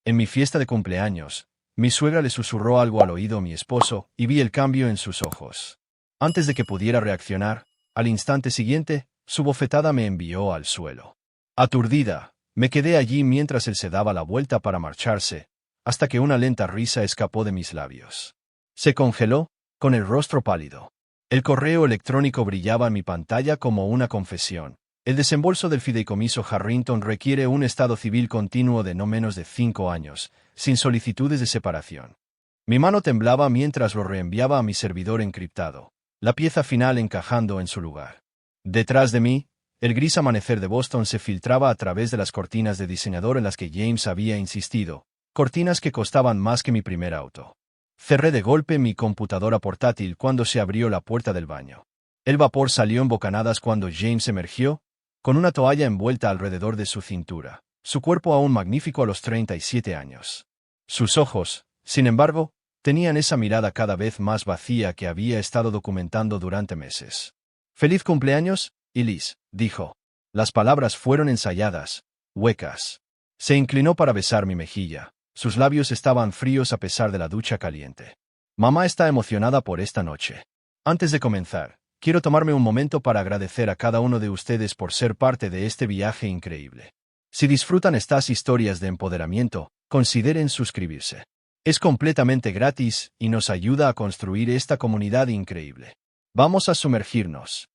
En mi fiesta de cumpleaños, mi suegra le susurró algo al oído a mi esposo y vi el cambio en sus ojos. Antes de que pudiera reaccionar, al instante siguiente, su bofetada me envió al suelo. Aturdida, me quedé allí mientras él se daba la vuelta para marcharse, hasta que una lenta risa escapó de mis labios. Se congeló, con el rostro pálido. El correo electrónico brillaba en mi pantalla como una confesión. El desembolso del fideicomiso Harrington requiere un estado civil continuo de no menos de 5 años, sin solicitudes de separación. Mi mano temblaba mientras lo reenviaba a mi servidor encriptado, la pieza final encajando en su lugar. Detrás de mí, el gris amanecer de Boston se filtraba a través de las cortinas de diseñador en las que James había insistido, cortinas que costaban más que mi primer auto. Cerré de golpe mi computadora portátil cuando se abrió la puerta del baño. El vapor salió en bocanadas cuando James emergió, con una toalla envuelta alrededor de su cintura, su cuerpo aún magnífico a los 37 años. Sus ojos, sin embargo, tenían esa mirada cada vez más vacía que había estado documentando durante meses. «Feliz cumpleaños, Elise», dijo. Las palabras fueron ensayadas, huecas. Se inclinó para besar mi mejilla. Sus labios estaban fríos a pesar de la ducha caliente. «Mamá está emocionada por esta noche. Antes de comenzar, quiero tomarme un momento para agradecer a cada uno de ustedes por ser parte de este viaje increíble. Si disfrutan estas historias de empoderamiento, consideren suscribirse. Es completamente gratis y nos ayuda a construir esta comunidad increíble. Vamos a sumergirnos».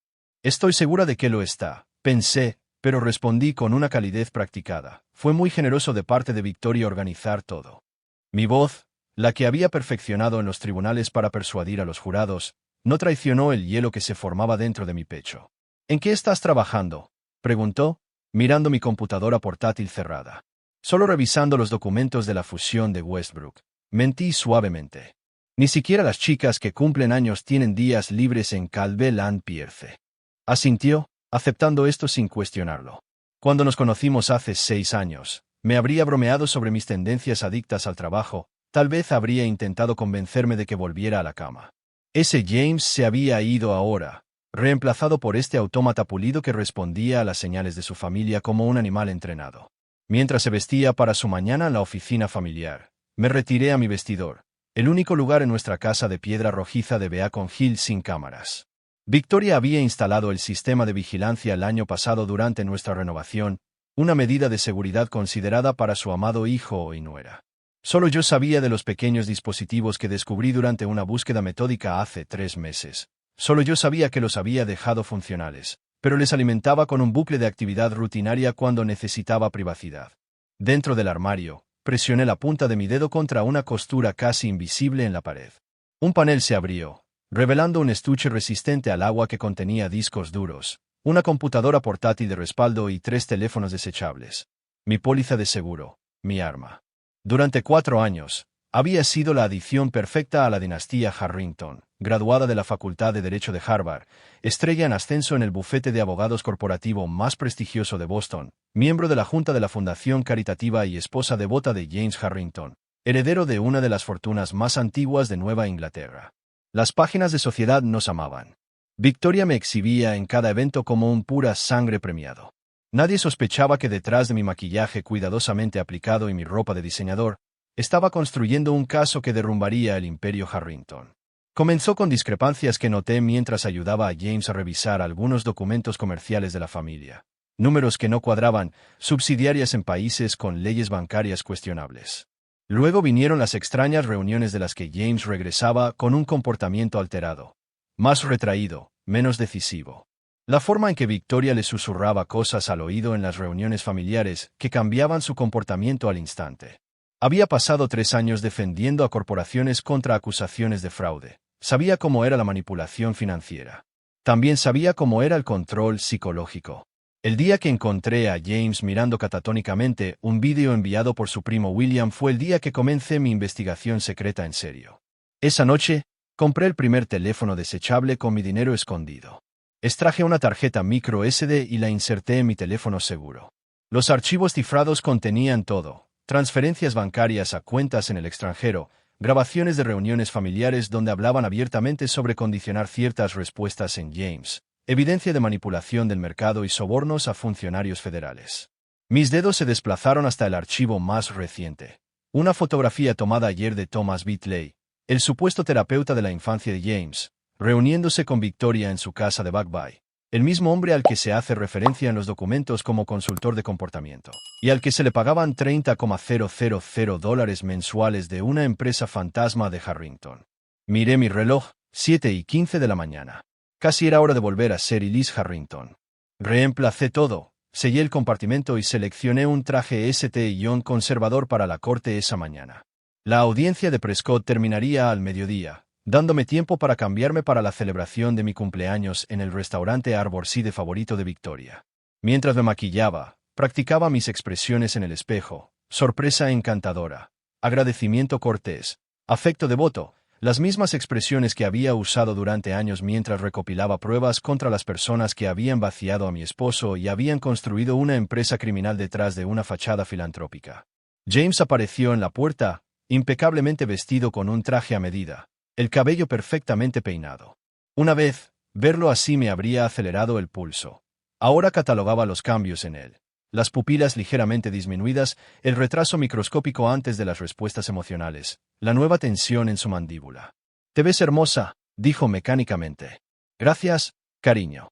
«Estoy segura de que lo está», pensé, pero respondí con una calidez practicada. Fue muy generoso de parte de Victoria organizar todo. Mi voz, la que había perfeccionado en los tribunales para persuadir a los jurados, no traicionó el hielo que se formaba dentro de mi pecho. «¿En qué estás trabajando?», preguntó, mirando mi computadora portátil cerrada. «Solo revisando los documentos de la fusión de Westbrook», mentí suavemente. «Ni siquiera las chicas que cumplen años tienen días libres en Calvé-Land Pierce». Asintió, aceptando esto sin cuestionarlo. Cuando nos conocimos hace 6 años, me habría bromeado sobre mis tendencias adictas al trabajo, tal vez habría intentado convencerme de que volviera a la cama. Ese James se había ido ahora, reemplazado por este autómata pulido que respondía a las señales de su familia como un animal entrenado. Mientras se vestía para su mañana en la oficina familiar, me retiré a mi vestidor, el único lugar en nuestra casa de piedra rojiza de Beacon Hill sin cámaras. Victoria había instalado el sistema de vigilancia el año pasado durante nuestra renovación, una medida de seguridad considerada para su amado hijo y nuera. Solo yo sabía de los pequeños dispositivos que descubrí durante una búsqueda metódica hace 3 meses. Solo yo sabía que los había dejado funcionales, pero les alimentaba con un bucle de actividad rutinaria cuando necesitaba privacidad. Dentro del armario, presioné la punta de mi dedo contra una costura casi invisible en la pared. Un panel se abrió, revelando un estuche resistente al agua que contenía discos duros, una computadora portátil de respaldo y 3 teléfonos desechables. Mi póliza de seguro, mi arma. Durante 4 años, había sido la adición perfecta a la dinastía Harrington, graduada de la Facultad de Derecho de Harvard, estrella en ascenso en el bufete de abogados corporativo más prestigioso de Boston, miembro de la Junta de la Fundación Caritativa y esposa devota de James Harrington, heredero de una de las fortunas más antiguas de Nueva Inglaterra. Las páginas de Sociedad nos amaban. Victoria me exhibía en cada evento como un pura sangre premiado. Nadie sospechaba que detrás de mi maquillaje cuidadosamente aplicado y mi ropa de diseñador, estaba construyendo un caso que derrumbaría el imperio Harrington. Comenzó con discrepancias que noté mientras ayudaba a James a revisar algunos documentos comerciales de la familia. Números que no cuadraban, subsidiarias en países con leyes bancarias cuestionables. Luego vinieron las extrañas reuniones de las que James regresaba con un comportamiento alterado. Más retraído, menos decisivo. La forma en que Victoria le susurraba cosas al oído en las reuniones familiares que cambiaban su comportamiento al instante. Había pasado 3 años defendiendo a corporaciones contra acusaciones de fraude. Sabía cómo era la manipulación financiera. También sabía cómo era el control psicológico. El día que encontré a James mirando catatónicamente un vídeo enviado por su primo William fue el día que comencé mi investigación secreta en serio. Esa noche, compré el primer teléfono desechable con mi dinero escondido. Extraje una tarjeta micro SD y la inserté en mi teléfono seguro. Los archivos cifrados contenían todo: transferencias bancarias a cuentas en el extranjero, grabaciones de reuniones familiares donde hablaban abiertamente sobre condicionar ciertas respuestas en James, evidencia de manipulación del mercado y sobornos a funcionarios federales. Mis dedos se desplazaron hasta el archivo más reciente. Una fotografía tomada ayer de Thomas Bitley, el supuesto terapeuta de la infancia de James, reuniéndose con Victoria en su casa de Back Bay. El mismo hombre al que se hace referencia en los documentos como consultor de comportamiento, y al que se le pagaban $30,000 mensuales de una empresa fantasma de Harrington. Miré mi reloj, 7:15 de la mañana. Casi era hora de volver a ser Elise Harrington. Reemplacé todo, sellé el compartimento y seleccioné un traje St. conservador para la corte esa mañana. La audiencia de Prescott terminaría al mediodía, dándome tiempo para cambiarme para la celebración de mi cumpleaños en el restaurante Arborcide favorito de Victoria. Mientras me maquillaba, practicaba mis expresiones en el espejo: sorpresa encantadora, agradecimiento cortés, afecto devoto, las mismas expresiones que había usado durante años mientras recopilaba pruebas contra las personas que habían vaciado a mi esposo y habían construido una empresa criminal detrás de una fachada filantrópica. James apareció en la puerta, impecablemente vestido con un traje a medida, el cabello perfectamente peinado. Una vez, verlo así me habría acelerado el pulso. Ahora catalogaba los cambios en él: las pupilas ligeramente disminuidas, el retraso microscópico antes de las respuestas emocionales, la nueva tensión en su mandíbula. «Te ves hermosa», dijo mecánicamente. «Gracias, cariño».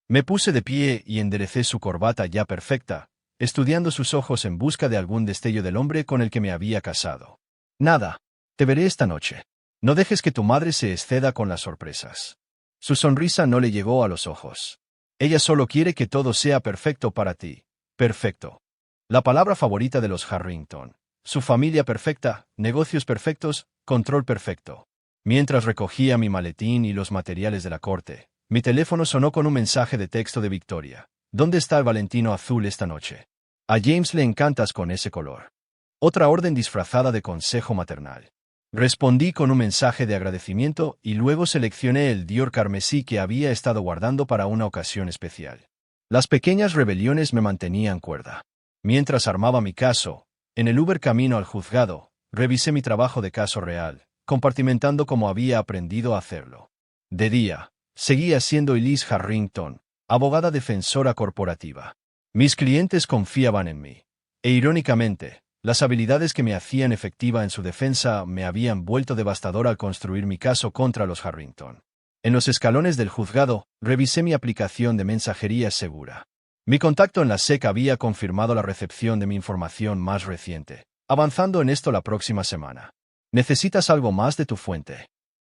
Me puse de pie y enderecé su corbata ya perfecta, estudiando sus ojos en busca de algún destello del hombre con el que me había casado. «Nada. Te veré esta noche. No dejes que tu madre se exceda con las sorpresas». Su sonrisa no le llegó a los ojos. «Ella solo quiere que todo sea perfecto para ti». Perfecto. La palabra favorita de los Harrington. Su familia perfecta, negocios perfectos, control perfecto. Mientras recogía mi maletín y los materiales de la corte, mi teléfono sonó con un mensaje de texto de Victoria. «¿Dónde está el Valentino azul esta noche? A James le encantas con ese color». Otra orden disfrazada de consejo maternal. Respondí con un mensaje de agradecimiento y luego seleccioné el Dior carmesí que había estado guardando para una ocasión especial. Las pequeñas rebeliones me mantenían cuerda. Mientras armaba mi caso, en el Uber camino al juzgado, revisé mi trabajo de caso real, compartimentando como había aprendido a hacerlo. De día, seguía siendo Elise Harrington, abogada defensora corporativa. Mis clientes confiaban en mí. E irónicamente, las habilidades que me hacían efectiva en su defensa me habían vuelto devastador al construir mi caso contra los Harrington. En los escalones del juzgado, revisé mi aplicación de mensajería segura. Mi contacto en la SEC había confirmado la recepción de mi información más reciente, avanzando en esto la próxima semana. ¿Necesitas algo más de tu fuente?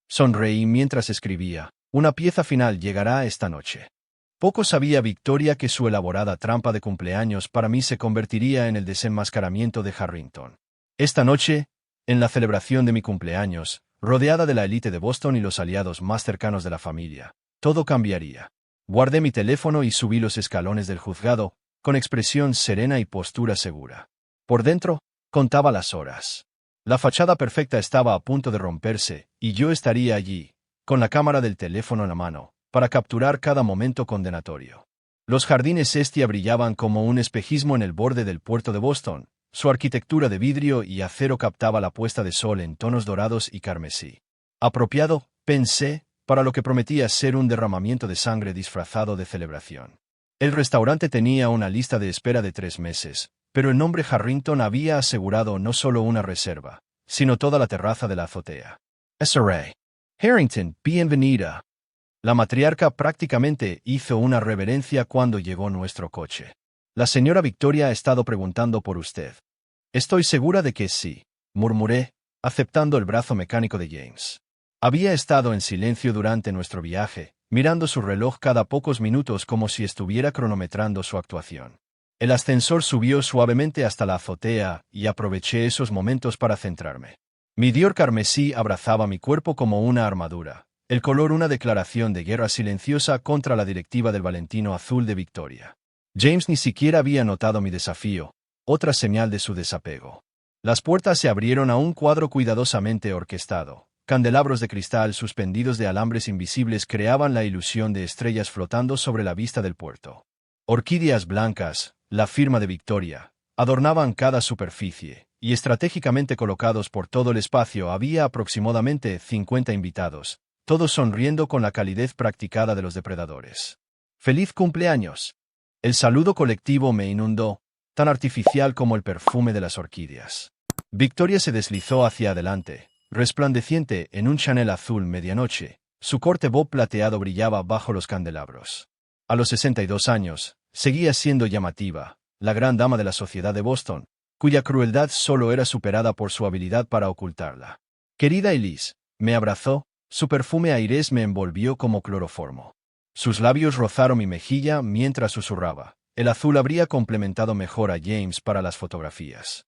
Sonreí mientras escribía. Una pieza final llegará esta noche. Poco sabía Victoria que su elaborada trampa de cumpleaños para mí se convertiría en el desenmascaramiento de Harrington. Esta noche, en la celebración de mi cumpleaños, rodeada de la élite de Boston y los aliados más cercanos de la familia, todo cambiaría. Guardé mi teléfono y subí los escalones del juzgado, con expresión serena y postura segura. Por dentro, contaba las horas. La fachada perfecta estaba a punto de romperse, y yo estaría allí, con la cámara del teléfono en la mano, para capturar cada momento condenatorio. Los jardines Estia brillaban como un espejismo en el borde del puerto de Boston. Su arquitectura de vidrio y acero captaba la puesta de sol en tonos dorados y carmesí. Apropiado, pensé, para lo que prometía ser un derramamiento de sangre disfrazado de celebración. El restaurante tenía una lista de espera de 3 meses, pero el nombre Harrington había asegurado no solo una reserva, sino toda la terraza de la azotea. SRA. Harrington, bienvenida. La matriarca prácticamente hizo una reverencia cuando llegó nuestro coche. La señora Victoria ha estado preguntando por usted. Estoy segura de que sí, murmuré, aceptando el brazo mecánico de James. Había estado en silencio durante nuestro viaje, mirando su reloj cada pocos minutos como si estuviera cronometrando su actuación. El ascensor subió suavemente hasta la azotea y aproveché esos momentos para centrarme. Mi Dior carmesí abrazaba mi cuerpo como una armadura, el color una declaración de guerra silenciosa contra la directiva del Valentino azul de Victoria. James ni siquiera había notado mi desafío, otra señal de su desapego. Las puertas se abrieron a un cuadro cuidadosamente orquestado. Candelabros de cristal suspendidos de alambres invisibles creaban la ilusión de estrellas flotando sobre la vista del puerto. Orquídeas blancas, la firma de Victoria, adornaban cada superficie, y estratégicamente colocados por todo el espacio había aproximadamente 50 invitados, todos sonriendo con la calidez practicada de los depredadores. ¡Feliz cumpleaños! El saludo colectivo me inundó, tan artificial como el perfume de las orquídeas. Victoria se deslizó hacia adelante, resplandeciente en un Chanel azul medianoche. Su corte bob plateado brillaba bajo los candelabros. A los 62 años, seguía siendo llamativa, la gran dama de la sociedad de Boston, cuya crueldad solo era superada por su habilidad para ocultarla. Querida Elise, me abrazó, su perfume airés me envolvió como cloroformo. Sus labios rozaron mi mejilla mientras susurraba. El azul habría complementado mejor a James para las fotografías.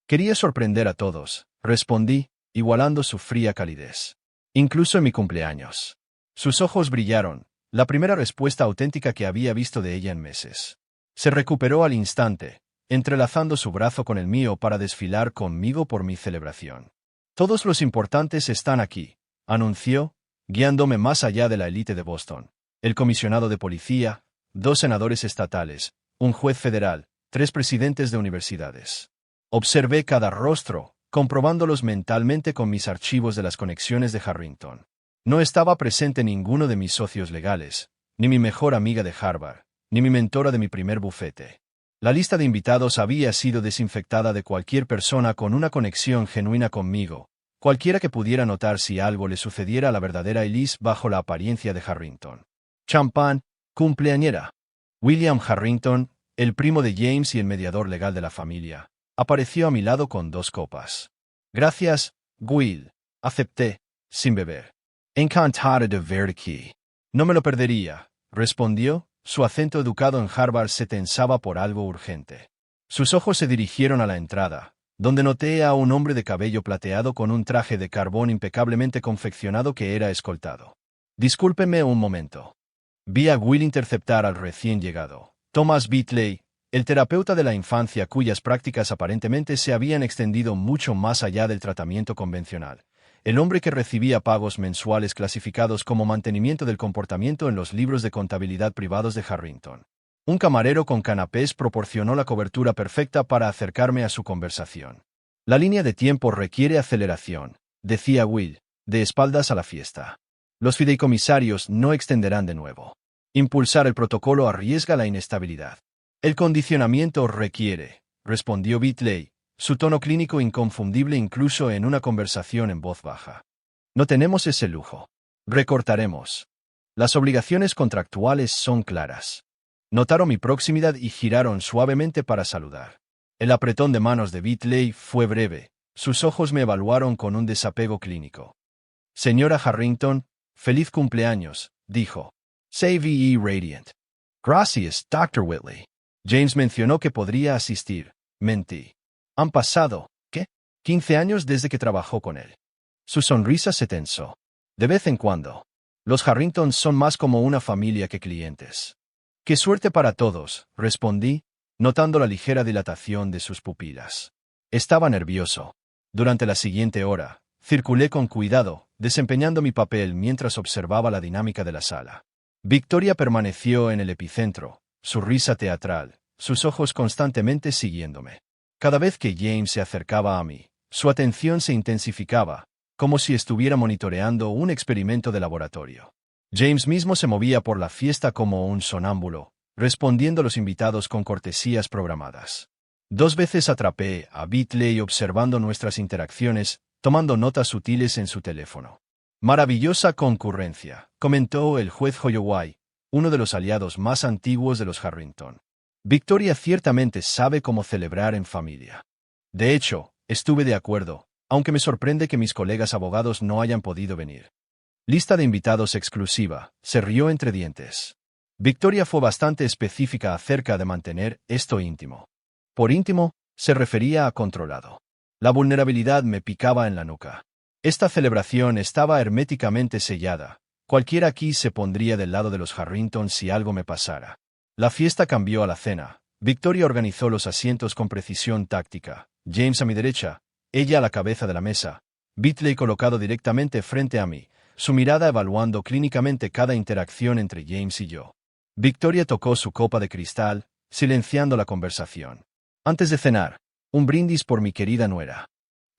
Quería sorprender a todos, respondí, igualando su fría calidez. Incluso en mi cumpleaños. Sus ojos brillaron, la primera respuesta auténtica que había visto de ella en meses. Se recuperó al instante, entrelazando su brazo con el mío para desfilar conmigo por mi celebración. Todos los importantes están aquí, anunció, guiándome más allá de la élite de Boston. El comisionado de policía, 2 senadores estatales, un juez federal, 3 presidentes de universidades. Observé cada rostro, comprobándolos mentalmente con mis archivos de las conexiones de Harrington. No estaba presente ninguno de mis socios legales, ni mi mejor amiga de Harvard, ni mi mentora de mi primer bufete. La lista de invitados había sido desinfectada de cualquier persona con una conexión genuina conmigo, cualquiera que pudiera notar si algo le sucediera a la verdadera Elise bajo la apariencia de Harrington. Champán, cumpleañera. William Harrington, el primo de James y el mediador legal de la familia, apareció a mi lado con 2 copas. Gracias, Will, acepté, sin beber. Encantada de verte aquí. No me lo perdería, respondió, su acento educado en Harvard se tensaba por algo urgente. Sus ojos se dirigieron a la entrada, donde noté a un hombre de cabello plateado con un traje de carbón impecablemente confeccionado que era escoltado. Discúlpeme un momento. Vi a Will interceptar al recién llegado, Thomas Bitley, el terapeuta de la infancia cuyas prácticas aparentemente se habían extendido mucho más allá del tratamiento convencional. El hombre que recibía pagos mensuales clasificados como mantenimiento del comportamiento en los libros de contabilidad privados de Harrington. Un camarero con canapés proporcionó la cobertura perfecta para acercarme a su conversación. La línea de tiempo requiere aceleración, decía Will, de espaldas a la fiesta. Los fideicomisarios no extenderán de nuevo. Impulsar el protocolo arriesga la inestabilidad. El condicionamiento requiere, respondió Bitley, su tono clínico inconfundible incluso en una conversación en voz baja. No tenemos ese lujo. Recortaremos. Las obligaciones contractuales son claras. Notaron mi proximidad y giraron suavemente para saludar. El apretón de manos de Bitley fue breve. Sus ojos me evaluaron con un desapego clínico. Señora Harrington, feliz cumpleaños, dijo. CVE Radiant. Gracias, Dr. Whitley. James mencionó que podría asistir. Mentí. Han pasado, ¿qué? 15 años desde que trabajó con él. Su sonrisa se tensó. De vez en cuando. Los Harrington son más como una familia que clientes. ¡Qué suerte para todos!, respondí, notando la ligera dilatación de sus pupilas. Estaba nervioso. Durante la siguiente hora, circulé con cuidado, desempeñando mi papel mientras observaba la dinámica de la sala. Victoria permaneció en el epicentro, su risa teatral, sus ojos constantemente siguiéndome. Cada vez que James se acercaba a mí, su atención se intensificaba, como si estuviera monitoreando un experimento de laboratorio. James mismo se movía por la fiesta como un sonámbulo, respondiendo a los invitados con cortesías programadas. 2 veces atrapé a Bitley observando nuestras interacciones, tomando notas sutiles en su teléfono. Maravillosa concurrencia, comentó el juez Holloway, uno de los aliados más antiguos de los Harrington. Victoria ciertamente sabe cómo celebrar en familia. De hecho, estuve de acuerdo, aunque me sorprende que mis colegas abogados no hayan podido venir. Lista de invitados exclusiva, se rió entre dientes. Victoria fue bastante específica acerca de mantener esto íntimo. Por íntimo, se refería a controlado. La vulnerabilidad me picaba en la nuca. Esta celebración estaba herméticamente sellada. Cualquiera aquí se pondría del lado de los Harrington si algo me pasara. La fiesta cambió a la cena. Victoria organizó los asientos con precisión táctica. James a mi derecha, ella a la cabeza de la mesa. Bitley colocado directamente frente a mí, su mirada evaluando clínicamente cada interacción entre James y yo. Victoria tocó su copa de cristal, silenciando la conversación. Antes de cenar, un brindis por mi querida nuera.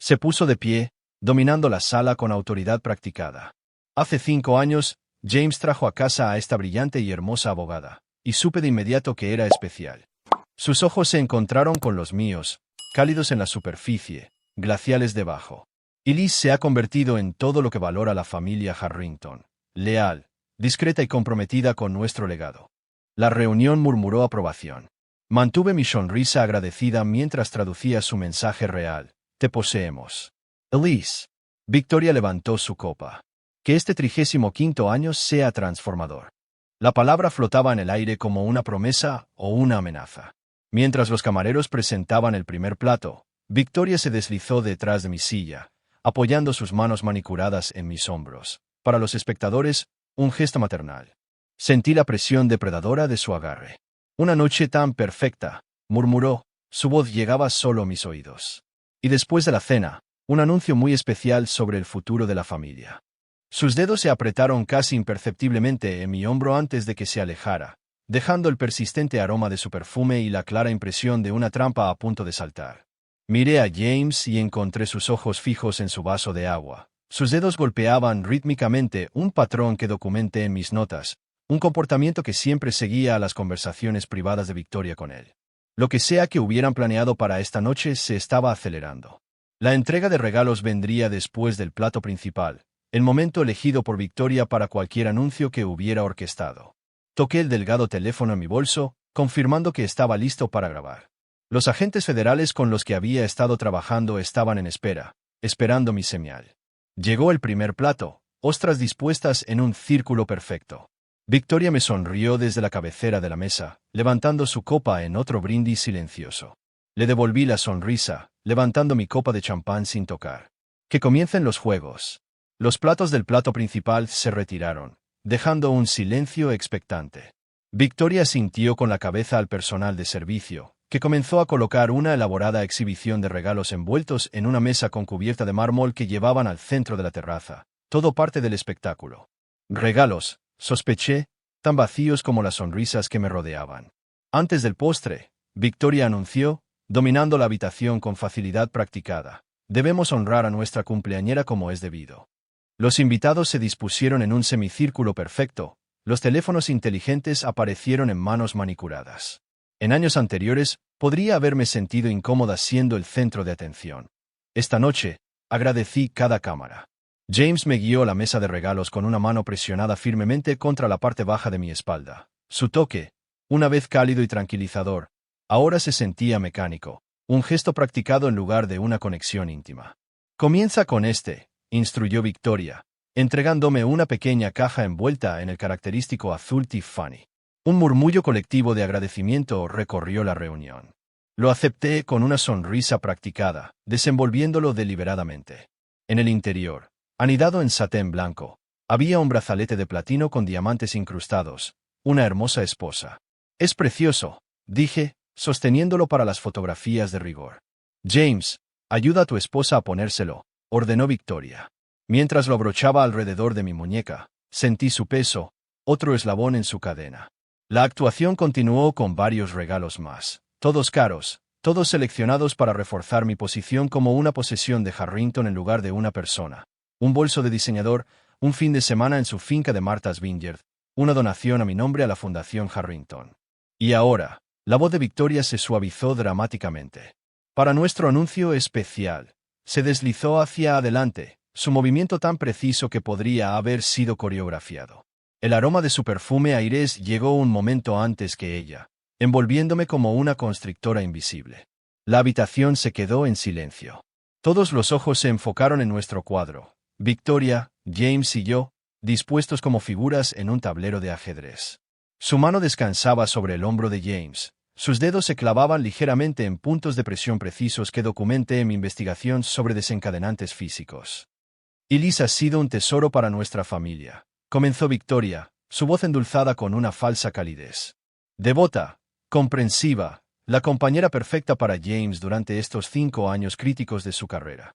Se puso de pie, dominando la sala con autoridad practicada. Hace 5 años, James trajo a casa a esta brillante y hermosa abogada, y supe de inmediato que era especial. Sus ojos se encontraron con los míos, cálidos en la superficie, glaciales debajo. Y Liz se ha convertido en todo lo que valora la familia Harrington: leal, discreta y comprometida con nuestro legado. La reunión murmuró aprobación. Mantuve mi sonrisa agradecida mientras traducía su mensaje real: te poseemos. Elise. Victoria levantó su copa. Que este 35º año sea transformador. La palabra flotaba en el aire como una promesa o una amenaza. Mientras los camareros presentaban el primer plato, Victoria se deslizó detrás de mi silla, apoyando sus manos manicuradas en mis hombros. Para los espectadores, un gesto maternal. Sentí la presión depredadora de su agarre. Una noche tan perfecta, murmuró, su voz llegaba solo a mis oídos. Y después de la cena, un anuncio muy especial sobre el futuro de la familia. Sus dedos se apretaron casi imperceptiblemente en mi hombro antes de que se alejara, dejando el persistente aroma de su perfume y la clara impresión de una trampa a punto de saltar. Miré a James y encontré sus ojos fijos en su vaso de agua. Sus dedos golpeaban rítmicamente un patrón que documenté en mis notas, un comportamiento que siempre seguía a las conversaciones privadas de Victoria con él. Lo que sea que hubieran planeado para esta noche se estaba acelerando. La entrega de regalos vendría después del plato principal, el momento elegido por Victoria para cualquier anuncio que hubiera orquestado. Toqué el delgado teléfono en mi bolso, confirmando que estaba listo para grabar. Los agentes federales con los que había estado trabajando estaban en espera, esperando mi señal. Llegó el primer plato, ostras dispuestas en un círculo perfecto. Victoria me sonrió desde la cabecera de la mesa, levantando su copa en otro brindis silencioso. Le devolví la sonrisa, levantando mi copa de champán sin tocar. Que comiencen los juegos. Los platos del plato principal se retiraron, dejando un silencio expectante. Victoria sintió con la cabeza al personal de servicio, que comenzó a colocar una elaborada exhibición de regalos envueltos en una mesa con cubierta de mármol que llevaban al centro de la terraza, todo parte del espectáculo. Regalos, sospeché, tan vacíos como las sonrisas que me rodeaban. Antes del postre, Victoria anunció, dominando la habitación con facilidad practicada: debemos honrar a nuestra cumpleañera como es debido. Los invitados se dispusieron en un semicírculo perfecto, los teléfonos inteligentes aparecieron en manos manicuradas. En años anteriores, podría haberme sentido incómoda siendo el centro de atención. Esta noche, agradecí cada cámara. James me guió a la mesa de regalos con una mano presionada firmemente contra la parte baja de mi espalda. Su toque, una vez cálido y tranquilizador, ahora se sentía mecánico, un gesto practicado en lugar de una conexión íntima. Comienza con este, instruyó Victoria, entregándome una pequeña caja envuelta en el característico azul Tiffany. Un murmullo colectivo de agradecimiento recorrió la reunión. Lo acepté con una sonrisa practicada, desenvolviéndolo deliberadamente. En el interior, anidado en satén blanco, había un brazalete de platino con diamantes incrustados, una hermosa esposa. Es precioso, dije, sosteniéndolo para las fotografías de rigor. James, ayuda a tu esposa a ponérselo, ordenó Victoria. Mientras lo abrochaba alrededor de mi muñeca, sentí su peso, otro eslabón en su cadena. La actuación continuó con varios regalos más, todos caros, todos seleccionados para reforzar mi posición como una posesión de Harrington en lugar de una persona. Un bolso de diseñador, un fin de semana en su finca de Martha's Vineyard, una donación a mi nombre a la Fundación Harrington. Y ahora, la voz de Victoria se suavizó dramáticamente. Para nuestro anuncio especial, se deslizó hacia adelante, su movimiento tan preciso que podría haber sido coreografiado. El aroma de su perfume airés llegó un momento antes que ella, envolviéndome como una constrictora invisible. La habitación se quedó en silencio. Todos los ojos se enfocaron en nuestro cuadro, Victoria, James y yo, dispuestos como figuras en un tablero de ajedrez. Su mano descansaba sobre el hombro de James, sus dedos se clavaban ligeramente en puntos de presión precisos que documenté en mi investigación sobre desencadenantes físicos. Elise ha sido un tesoro para nuestra familia, comenzó Victoria, su voz endulzada con una falsa calidez. Devota, comprensiva, la compañera perfecta para James durante estos 5 años críticos de su carrera.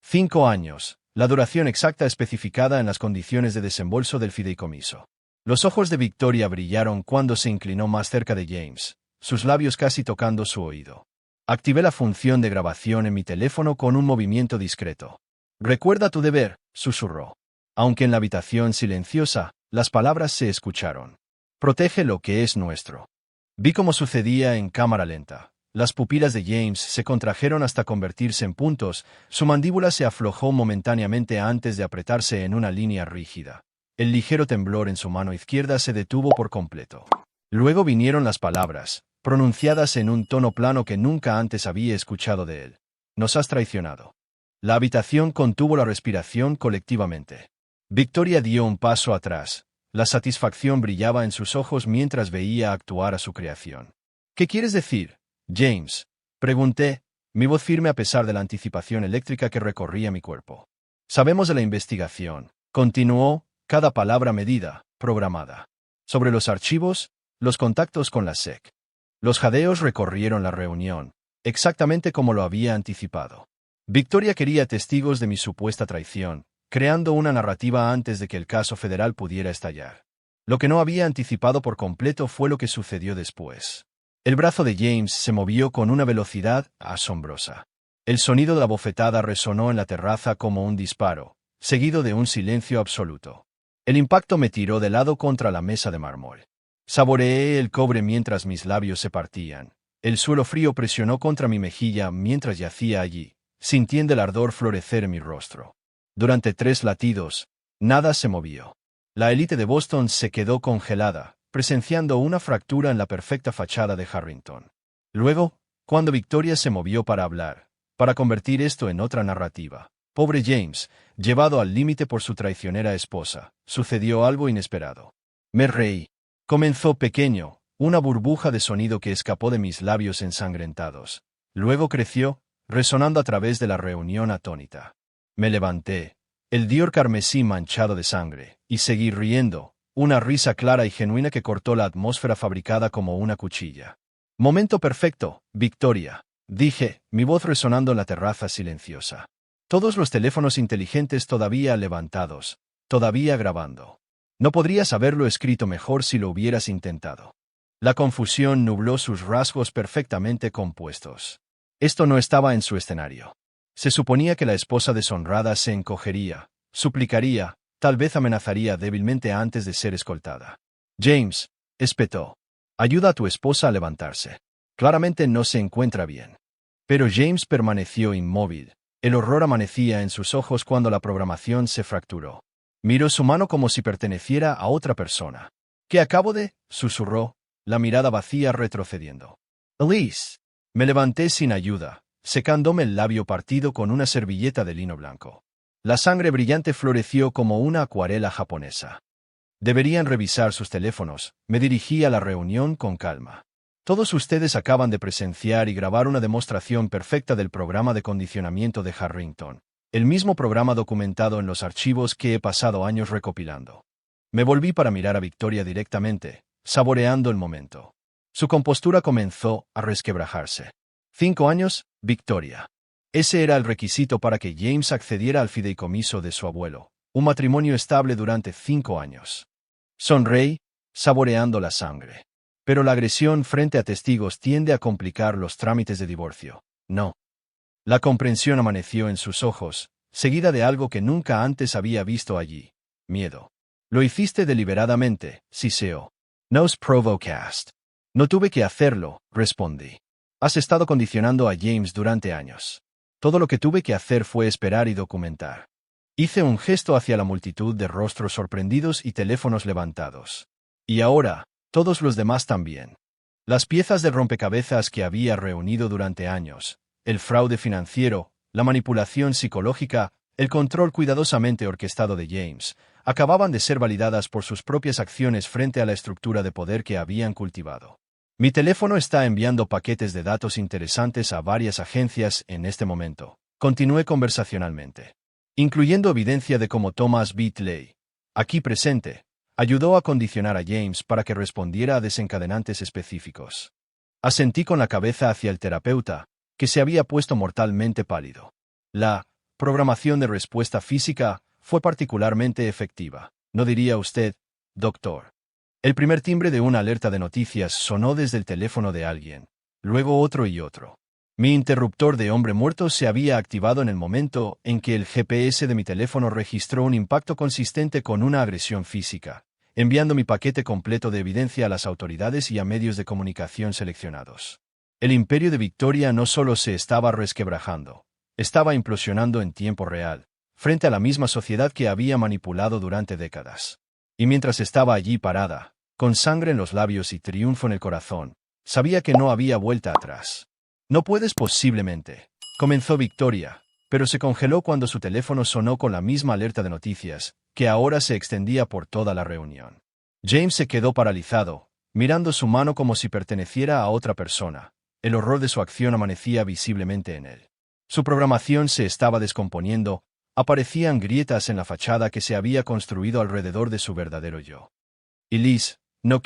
5 años, la duración exacta especificada en las condiciones de desembolso del fideicomiso. Los ojos de Victoria brillaron cuando se inclinó más cerca de James, sus labios casi tocando su oído. Activé la función de grabación en mi teléfono con un movimiento discreto. Recuerda tu deber, susurró. Aunque en la habitación silenciosa, las palabras se escucharon. Protege lo que es nuestro. Vi cómo sucedía en cámara lenta. Las pupilas de James se contrajeron hasta convertirse en puntos, su mandíbula se aflojó momentáneamente antes de apretarse en una línea rígida. El ligero temblor en su mano izquierda se detuvo por completo. Luego vinieron las palabras, pronunciadas en un tono plano que nunca antes había escuchado de él. Nos has traicionado. La habitación contuvo la respiración colectivamente. Victoria dio un paso atrás. La satisfacción brillaba en sus ojos mientras veía actuar a su creación. ¿Qué quieres decir, James? Pregunté, mi voz firme a pesar de la anticipación eléctrica que recorría mi cuerpo. Sabemos de la investigación, continuó, cada palabra medida, programada. Sobre los archivos, los contactos con la SEC. Los jadeos recorrieron la reunión, exactamente como lo había anticipado. Victoria quería testigos de mi supuesta traición, creando una narrativa antes de que el caso federal pudiera estallar. Lo que no había anticipado por completo fue lo que sucedió después. El brazo de James se movió con una velocidad asombrosa. El sonido de la bofetada resonó en la terraza como un disparo, seguido de un silencio absoluto. El impacto me tiró de lado contra la mesa de mármol. Saboreé el cobre mientras mis labios se partían. El suelo frío presionó contra mi mejilla mientras yacía allí, sintiendo el ardor florecer en mi rostro. Durante 3 latidos, nada se movió. La élite de Boston se quedó congelada, presenciando una fractura en la perfecta fachada de Harrington. Luego, cuando Victoria se movió para hablar, para convertir esto en otra narrativa, pobre James, llevado al límite por su traicionera esposa, sucedió algo inesperado. Me reí. Comenzó pequeño, una burbuja de sonido que escapó de mis labios ensangrentados. Luego creció, resonando a través de la reunión atónita. Me levanté, el Dior carmesí manchado de sangre, y seguí riendo, una risa clara y genuina que cortó la atmósfera fabricada como una cuchilla. Momento perfecto, Victoria, dije, mi voz resonando en la terraza silenciosa. Todos los teléfonos inteligentes todavía levantados, todavía grabando. No podrías haberlo escrito mejor si lo hubieras intentado. La confusión nubló sus rasgos perfectamente compuestos. Esto no estaba en su escenario. Se suponía que la esposa deshonrada se encogería, suplicaría, tal vez amenazaría débilmente antes de ser escoltada. James, espetó. Ayuda a tu esposa a levantarse. Claramente no se encuentra bien. Pero James permaneció inmóvil. El horror amanecía en sus ojos cuando la programación se fracturó. Miró su mano como si perteneciera a otra persona. ¿Qué acabo de? Susurró, la mirada vacía retrocediendo. Elise. Me levanté sin ayuda, secándome el labio partido con una servilleta de lino blanco. La sangre brillante floreció como una acuarela japonesa. Deberían revisar sus teléfonos, me dirigí a la reunión con calma. Todos ustedes acaban de presenciar y grabar una demostración perfecta del programa de condicionamiento de Harrington, el mismo programa documentado en los archivos que he pasado años recopilando. Me volví para mirar a Victoria directamente, saboreando el momento. Su compostura comenzó a resquebrajarse. 5 años, Victoria. Ese era el requisito para que James accediera al fideicomiso de su abuelo, un matrimonio estable durante 5 años. Sonreí, saboreando la sangre. Pero la agresión frente a testigos tiende a complicar los trámites de divorcio. No. La comprensión amaneció en sus ojos, seguida de algo que nunca antes había visto allí. Miedo. Lo hiciste deliberadamente, siseó. Nos provocaste. No tuve que hacerlo, respondí. Has estado condicionando a James durante años. Todo lo que tuve que hacer fue esperar y documentar. Hice un gesto hacia la multitud de rostros sorprendidos y teléfonos levantados. Y ahora, todos los demás también. Las piezas del rompecabezas que había reunido durante años, el fraude financiero, la manipulación psicológica, el control cuidadosamente orquestado de James, acababan de ser validadas por sus propias acciones frente a la estructura de poder que habían cultivado. Mi teléfono está enviando paquetes de datos interesantes a varias agencias en este momento. Continué conversacionalmente. Incluyendo evidencia de cómo Thomas Beatley, aquí presente, ayudó a condicionar a James para que respondiera a desencadenantes específicos. Asentí con la cabeza hacia el terapeuta, que se había puesto mortalmente pálido. La programación de respuesta física fue particularmente efectiva, ¿no diría usted, doctor? El primer timbre de una alerta de noticias sonó desde el teléfono de alguien, luego otro y otro. Mi interruptor de hombre muerto se había activado en el momento en que el GPS de mi teléfono registró un impacto consistente con una agresión física, enviando mi paquete completo de evidencia a las autoridades y a medios de comunicación seleccionados. El imperio de Victoria no solo se estaba resquebrajando, estaba implosionando en tiempo real, frente a la misma sociedad que había manipulado durante décadas. Y mientras estaba allí parada, con sangre en los labios y triunfo en el corazón, sabía que no había vuelta atrás. No puedes posiblemente, comenzó Victoria, pero se congeló cuando su teléfono sonó con la misma alerta de noticias, que ahora se extendía por toda la reunión. James se quedó paralizado, mirando su mano como si perteneciera a otra persona. El horror de su acción amanecía visiblemente en él. Su programación se estaba descomponiendo, aparecían grietas en la fachada que se había construido alrededor de su verdadero yo. Y Liz, no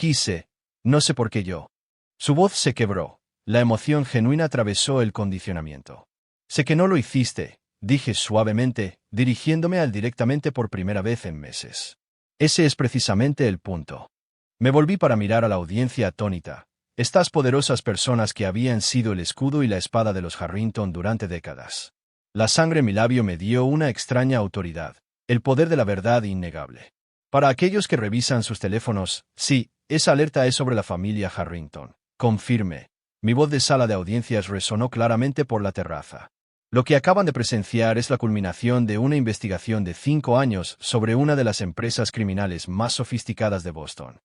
sé por qué yo. Su voz se quebró, la emoción genuina atravesó el condicionamiento. Sé que no lo hiciste, dije suavemente, dirigiéndome a él directamente por primera vez en meses. Ese es precisamente el punto. Me volví para mirar a la audiencia atónita. Estas poderosas personas que habían sido el escudo y la espada de los Harrington durante décadas. La sangre en mi labio me dio una extraña autoridad, el poder de la verdad innegable. Para aquellos que revisan sus teléfonos, sí, esa alerta es sobre la familia Harrington. Confirme. Mi voz de sala de audiencias resonó claramente por la terraza. Lo que acaban de presenciar es la culminación de una investigación de 5 años sobre una de las empresas criminales más sofisticadas de Boston.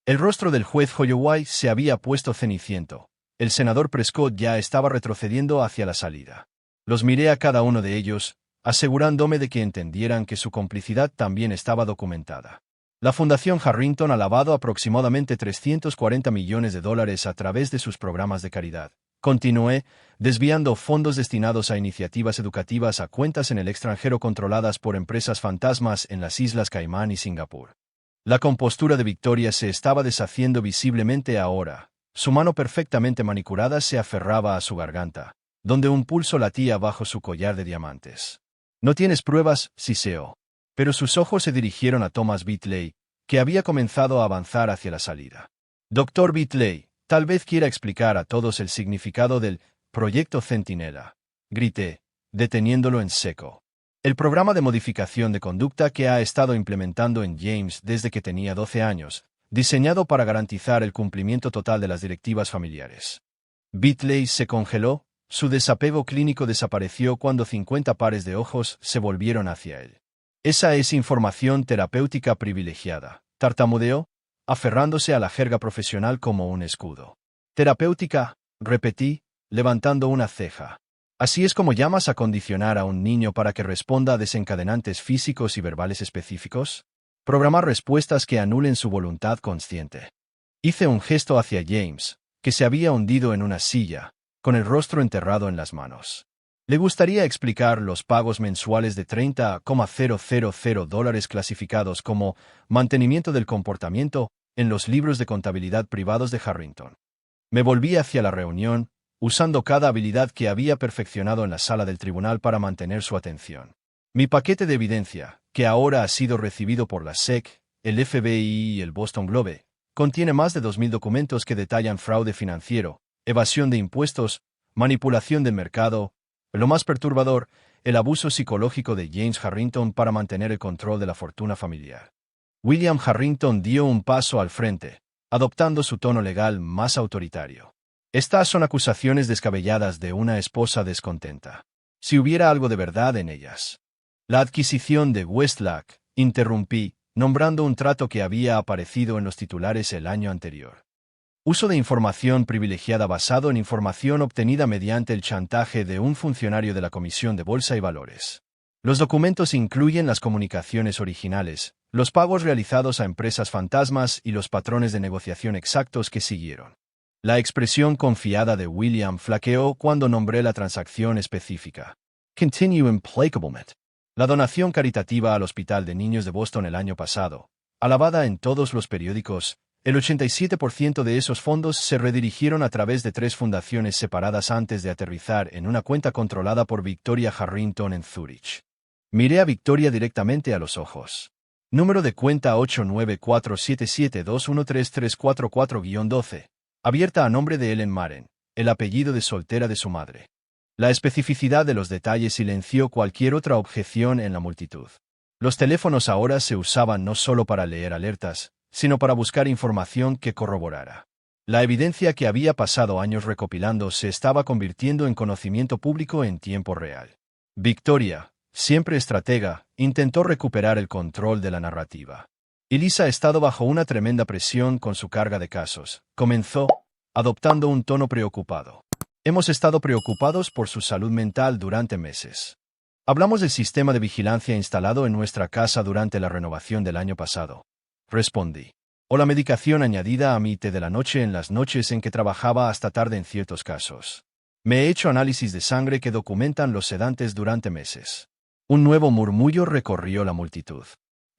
El rostro del juez Holloway se había puesto ceniciento. El senador Prescott ya estaba retrocediendo hacia la salida. Los miré a cada uno de ellos, asegurándome de que entendieran que su complicidad también estaba documentada. La Fundación Harrington ha lavado aproximadamente $340 millones a través de sus programas de caridad. Continué, desviando fondos destinados a iniciativas educativas a cuentas en el extranjero controladas por empresas fantasmas en las Islas Caimán y Singapur. La compostura de Victoria se estaba deshaciendo visiblemente ahora. Su mano perfectamente manicurada se aferraba a su garganta, donde un pulso latía bajo su collar de diamantes. No tienes pruebas, siseó. Pero sus ojos se dirigieron a Thomas Bitley, que había comenzado a avanzar hacia la salida. Dr. Bitley, tal vez quiera explicar a todos el significado del Proyecto Centinela. Grité, deteniéndolo en seco. El programa de modificación de conducta que ha estado implementando en James desde que tenía 12 años, diseñado para garantizar el cumplimiento total de las directivas familiares. Bitley se congeló, su desapego clínico desapareció cuando 50 pares de ojos se volvieron hacia él. Esa es información terapéutica privilegiada, tartamudeó, aferrándose a la jerga profesional como un escudo. Terapéutica, repetí, levantando una ceja. Así es como llamas a condicionar a un niño para que responda a desencadenantes físicos y verbales específicos. Programar respuestas que anulen su voluntad consciente. Hice un gesto hacia James, que se había hundido en una silla, con el rostro enterrado en las manos. Le gustaría explicar los pagos mensuales de $30,000 clasificados como mantenimiento del comportamiento en los libros de contabilidad privados de Harrington. Me volví hacia la reunión, usando cada habilidad que había perfeccionado en la sala del tribunal para mantener su atención. Mi paquete de evidencia, que ahora ha sido recibido por la SEC, el FBI y el Boston Globe, contiene más de 2.000 documentos que detallan fraude financiero, evasión de impuestos, manipulación del mercado, lo más perturbador, el abuso psicológico de James Harrington para mantener el control de la fortuna familiar. William Harrington dio un paso al frente, adoptando su tono legal más autoritario. Estas son acusaciones descabelladas de una esposa descontenta. Si hubiera algo de verdad en ellas. La adquisición de Westlac, interrumpí, nombrando un trato que había aparecido en los titulares el año anterior. Uso de información privilegiada basado en información obtenida mediante el chantaje de un funcionario de la Comisión de Bolsa y Valores. Los documentos incluyen las comunicaciones originales, los pagos realizados a empresas fantasmas y los patrones de negociación exactos que siguieron. La expresión confiada de William flaqueó cuando nombré la transacción específica. Continue implacablement. La donación caritativa al Hospital de Niños de Boston el año pasado, alabada en todos los periódicos, el 87% de esos fondos se redirigieron a través de 3 fundaciones separadas antes de aterrizar en una cuenta controlada por Victoria Harrington en Zurich. Miré a Victoria directamente a los ojos. Número de cuenta 89477213344-12. Abierta a nombre de Ellen Maren, el apellido de soltera de su madre. La especificidad de los detalles silenció cualquier otra objeción en la multitud. Los teléfonos ahora se usaban no solo para leer alertas, sino para buscar información que corroborara La evidencia que había pasado años recopilando se estaba convirtiendo en conocimiento público en tiempo real. Victoria, siempre estratega, intentó recuperar el control de la narrativa. Elisa ha estado bajo una tremenda presión con su carga de casos. Comenzó, adoptando un tono preocupado. Hemos estado preocupados por su salud mental durante meses. Hablamos del sistema de vigilancia instalado en nuestra casa durante la renovación del año pasado. Respondí. O la medicación añadida a mi té de la noche en las noches en que trabajaba hasta tarde en ciertos casos. Me he hecho análisis de sangre que documentan los sedantes durante meses. Un nuevo murmullo recorrió la multitud.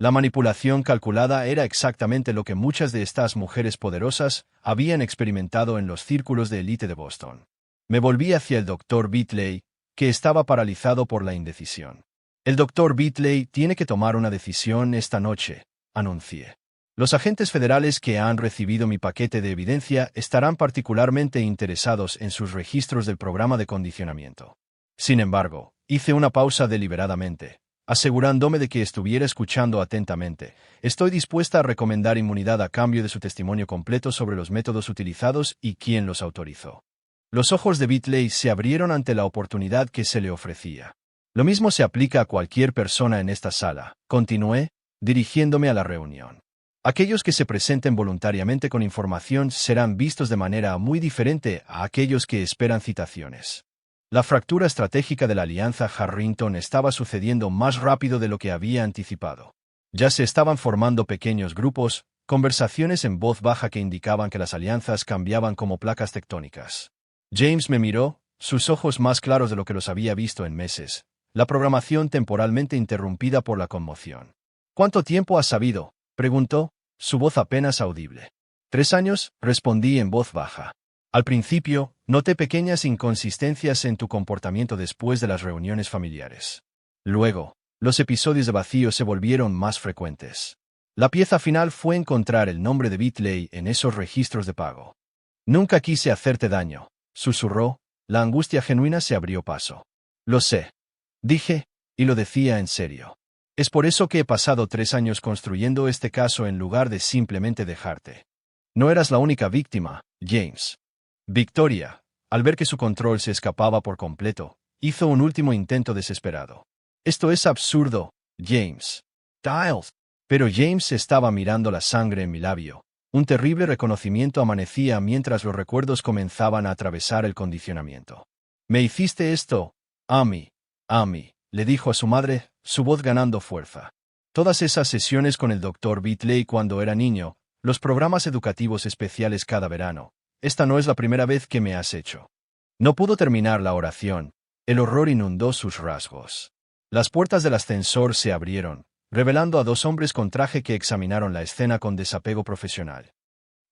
La manipulación calculada era exactamente lo que muchas de estas mujeres poderosas habían experimentado en los círculos de élite de Boston. Me volví hacia el Dr. Beatley, que estaba paralizado por la indecisión. El Dr. Beatley tiene que tomar una decisión esta noche, anuncié. Los agentes federales que han recibido mi paquete de evidencia estarán particularmente interesados en sus registros del programa de condicionamiento. Sin embargo, hice una pausa deliberadamente, asegurándome de que estuviera escuchando atentamente. Estoy dispuesta a recomendar inmunidad a cambio de su testimonio completo sobre los métodos utilizados y quién los autorizó. Los ojos de Beatley se abrieron ante la oportunidad que se le ofrecía. Lo mismo se aplica a cualquier persona en esta sala, continué, dirigiéndome a la reunión. Aquellos que se presenten voluntariamente con información serán vistos de manera muy diferente a aquellos que esperan citaciones. La fractura estratégica de la alianza Harrington estaba sucediendo más rápido de lo que había anticipado. Ya se estaban formando pequeños grupos, conversaciones en voz baja que indicaban que las alianzas cambiaban como placas tectónicas. James me miró, sus ojos más claros de lo que los había visto en meses, la programación temporalmente interrumpida por la conmoción. ¿Cuánto tiempo has sabido?, preguntó, su voz apenas audible. 3 años, respondí en voz baja. Al principio, noté pequeñas inconsistencias en tu comportamiento después de las reuniones familiares. Luego, los episodios de vacío se volvieron más frecuentes. La pieza final fue encontrar el nombre de Beatley en esos registros de pago. Nunca quise hacerte daño, susurró, la angustia genuina se abrió paso. Lo sé. Dije, y lo decía en serio. Es por eso que he pasado 3 años construyendo este caso en lugar de simplemente dejarte. No eras la única víctima, James. Victoria, al ver que su control se escapaba por completo, hizo un último intento desesperado. Esto es absurdo, James. Giles. Pero James estaba mirando la sangre en mi labio. Un terrible reconocimiento amanecía mientras los recuerdos comenzaban a atravesar el condicionamiento. Me hiciste esto, Amy, le dijo a su madre, su voz ganando fuerza. Todas esas sesiones con el Dr. Beatley cuando era niño, los programas educativos especiales cada verano. Esta no es la primera vez que me has hecho. No pudo terminar la oración. El horror inundó sus rasgos. Las puertas del ascensor se abrieron, revelando a 2 hombres con traje que examinaron la escena con desapego profesional.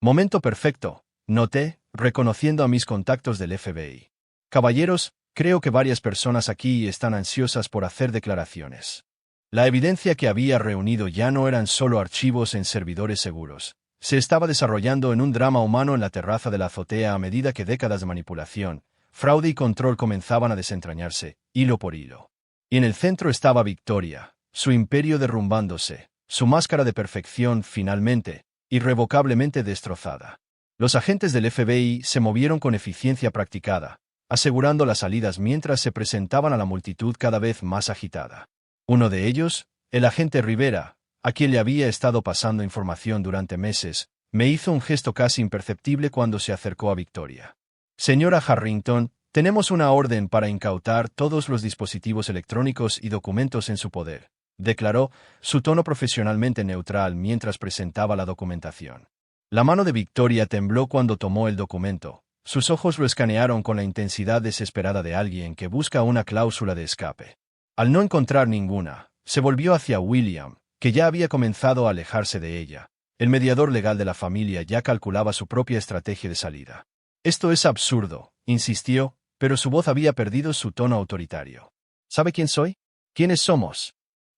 Momento perfecto, noté, reconociendo a mis contactos del FBI. Caballeros, creo que varias personas aquí están ansiosas por hacer declaraciones. La evidencia que había reunido ya no eran solo archivos en servidores seguros. Se estaba desarrollando en un drama humano en la terraza de la azotea a medida que décadas de manipulación, fraude y control comenzaban a desentrañarse, hilo por hilo. Y en el centro estaba Victoria, su imperio derrumbándose, su máscara de perfección finalmente, irrevocablemente destrozada. Los agentes del FBI se movieron con eficiencia practicada, asegurando las salidas mientras se presentaban a la multitud cada vez más agitada. Uno de ellos, el agente Rivera, a quien le había estado pasando información durante meses, me hizo un gesto casi imperceptible cuando se acercó a Victoria. Señora Harrington, tenemos una orden para incautar todos los dispositivos electrónicos y documentos en su poder, declaró, su tono profesionalmente neutral mientras presentaba la documentación. La mano de Victoria tembló cuando tomó el documento. Sus ojos lo escanearon con la intensidad desesperada de alguien que busca una cláusula de escape. Al no encontrar ninguna, se volvió hacia William, que ya había comenzado a alejarse de ella. El mediador legal de la familia ya calculaba su propia estrategia de salida. Esto es absurdo, insistió, pero su voz había perdido su tono autoritario. ¿Sabe quién soy? ¿Quiénes somos?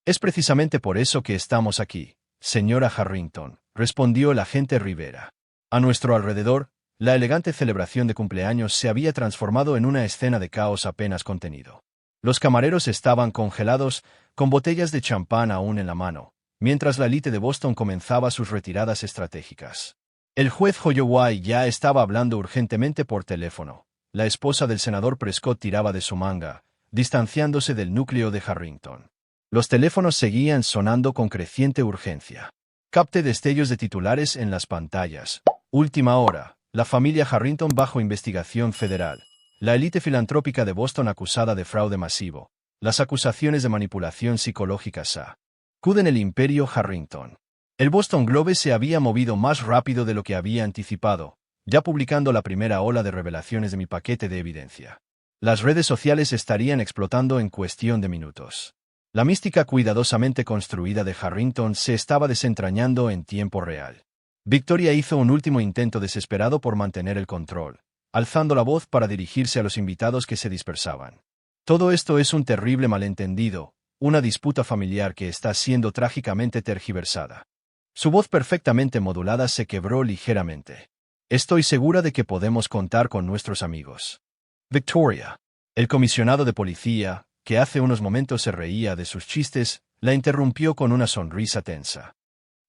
Es precisamente por eso que estamos aquí, señora Harrington, respondió el agente Rivera. A nuestro alrededor, la elegante celebración de cumpleaños se había transformado en una escena de caos apenas contenido. Los camareros estaban congelados, con botellas de champán aún en la mano, mientras la élite de Boston comenzaba sus retiradas estratégicas. El juez Holloway ya estaba hablando urgentemente por teléfono. La esposa del senador Prescott tiraba de su manga, distanciándose del núcleo de Harrington. Los teléfonos seguían sonando con creciente urgencia. Capté destellos de titulares en las pantallas. Última hora. La familia Harrington bajo investigación federal. La élite filantrópica de Boston acusada de fraude masivo. Las acusaciones de manipulación psicológica sacuden el imperio Harrington. El Boston Globe se había movido más rápido de lo que había anticipado, ya publicando la primera ola de revelaciones de mi paquete de evidencia. Las redes sociales estarían explotando en cuestión de minutos. La mística cuidadosamente construida de Harrington se estaba desentrañando en tiempo real. Victoria hizo un último intento desesperado por mantener el control, alzando la voz para dirigirse a los invitados que se dispersaban. Todo esto es un terrible malentendido, una disputa familiar que está siendo trágicamente tergiversada. Su voz perfectamente modulada se quebró ligeramente. Estoy segura de que podemos contar con nuestros amigos. Victoria. El comisionado de policía, que hace unos momentos se reía de sus chistes, la interrumpió con una sonrisa tensa.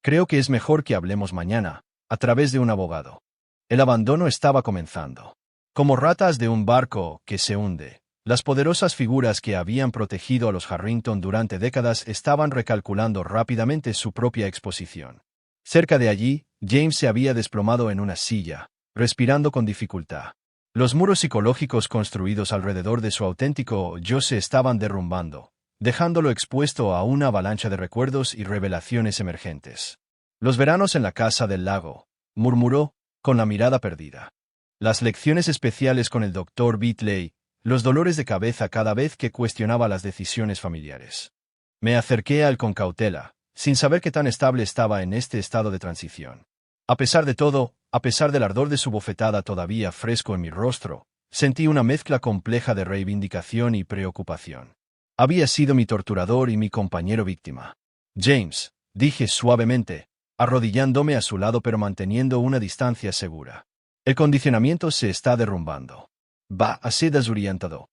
Creo que es mejor que hablemos mañana, a través de un abogado. El abandono estaba comenzando. Como ratas de un barco que se hunde, las poderosas figuras que habían protegido a los Harrington durante décadas estaban recalculando rápidamente su propia exposición. Cerca de allí, James se había desplomado en una silla, respirando con dificultad. Los muros psicológicos construidos alrededor de su auténtico yo se estaban derrumbando, dejándolo expuesto a una avalancha de recuerdos y revelaciones emergentes. Los veranos en la casa del lago, murmuró, con la mirada perdida. Las lecciones especiales con el Dr. Beatley, los dolores de cabeza cada vez que cuestionaba las decisiones familiares. Me acerqué a él con cautela, sin saber qué tan estable estaba en este estado de transición. A pesar de todo, a pesar del ardor de su bofetada todavía fresco en mi rostro, sentí una mezcla compleja de reivindicación y preocupación. Había sido mi torturador y mi compañero víctima. James, dije suavemente, arrodillándome a su lado pero manteniendo una distancia segura. El condicionamiento se está derrumbando. Va a ser desorientado.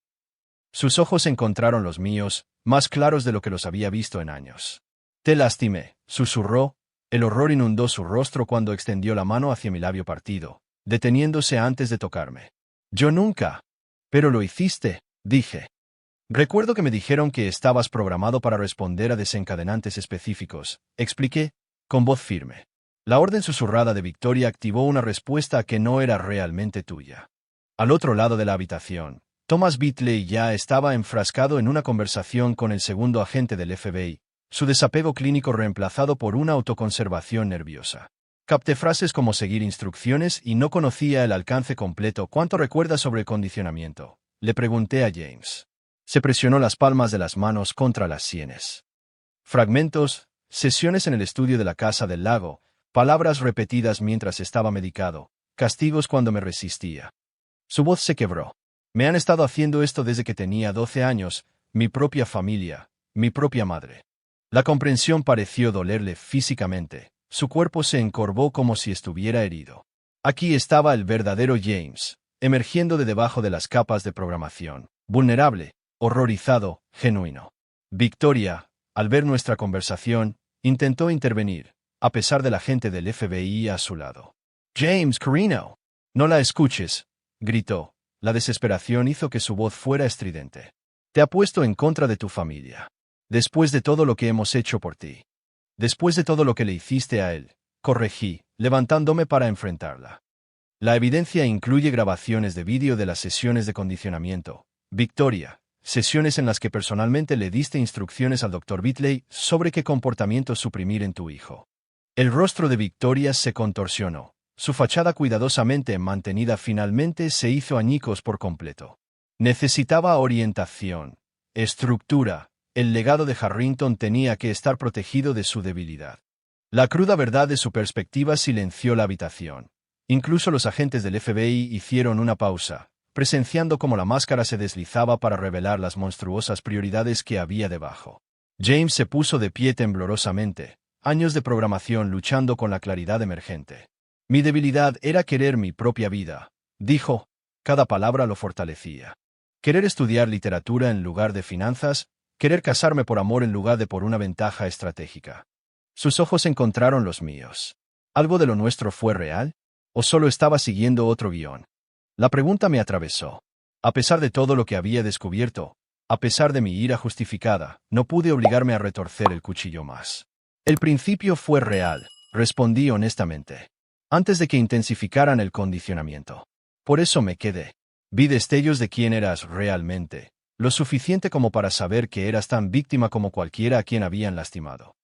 Sus ojos encontraron los míos, más claros de lo que los había visto en años. Te lastimé, susurró. El horror inundó su rostro cuando extendió la mano hacia mi labio partido, deteniéndose antes de tocarme. Yo nunca. Pero lo hiciste, dije. Recuerdo que me dijeron que estabas programado para responder a desencadenantes específicos, expliqué, con voz firme. La orden susurrada de Victoria activó una respuesta que no era realmente tuya. Al otro lado de la habitación, Thomas Beatley ya estaba enfrascado en una conversación con el segundo agente del FBI, su desapego clínico reemplazado por una autoconservación nerviosa. Capté frases como seguir instrucciones y no conocía el alcance completo. ¿Cuánto recuerdas sobre el condicionamiento?, le pregunté a James. Se presionó las palmas de las manos contra las sienes. Fragmentos, sesiones en el estudio de la casa del lago, palabras repetidas mientras estaba medicado, castigos cuando me resistía. Su voz se quebró. Me han estado haciendo esto desde que tenía 12 años, mi propia familia, mi propia madre. La comprensión pareció dolerle físicamente. Su cuerpo se encorvó como si estuviera herido. Aquí estaba el verdadero James, emergiendo de debajo de las capas de programación, vulnerable, horrorizado, genuino. Victoria, al ver nuestra conversación, intentó intervenir, a pesar de la gente del FBI a su lado. James, Carino, no la escuches, gritó. La desesperación hizo que su voz fuera estridente. Te apuesto en contra de tu familia. Después de todo lo que hemos hecho por ti. Después de todo lo que le hiciste a él, corregí, levantándome para enfrentarla. La evidencia incluye grabaciones de vídeo de las sesiones de condicionamiento. Victoria, sesiones en las que personalmente le diste instrucciones al Dr. Beatley sobre qué comportamientos suprimir en tu hijo. El rostro de Victoria se contorsionó. Su fachada cuidadosamente mantenida finalmente se hizo añicos por completo. Necesitaba orientación, estructura. El legado de Harrington tenía que estar protegido de su debilidad. La cruda verdad de su perspectiva silenció la habitación. Incluso los agentes del FBI hicieron una pausa, presenciando cómo la máscara se deslizaba para revelar las monstruosas prioridades que había debajo. James se puso de pie temblorosamente, años de programación luchando con la claridad emergente. Mi debilidad era querer mi propia vida, dijo. Cada palabra lo fortalecía. Querer estudiar literatura en lugar de finanzas, querer casarme por amor en lugar de por una ventaja estratégica. Sus ojos encontraron los míos. ¿Algo de lo nuestro fue real? ¿O solo estaba siguiendo otro guión? La pregunta me atravesó. A pesar de todo lo que había descubierto, a pesar de mi ira justificada, no pude obligarme a retorcer el cuchillo más. El principio fue real, respondí honestamente, antes de que intensificaran el condicionamiento. Por eso me quedé. Vi destellos de quién eras realmente, lo suficiente como para saber que eras tan víctima como cualquiera a quien habían lastimado.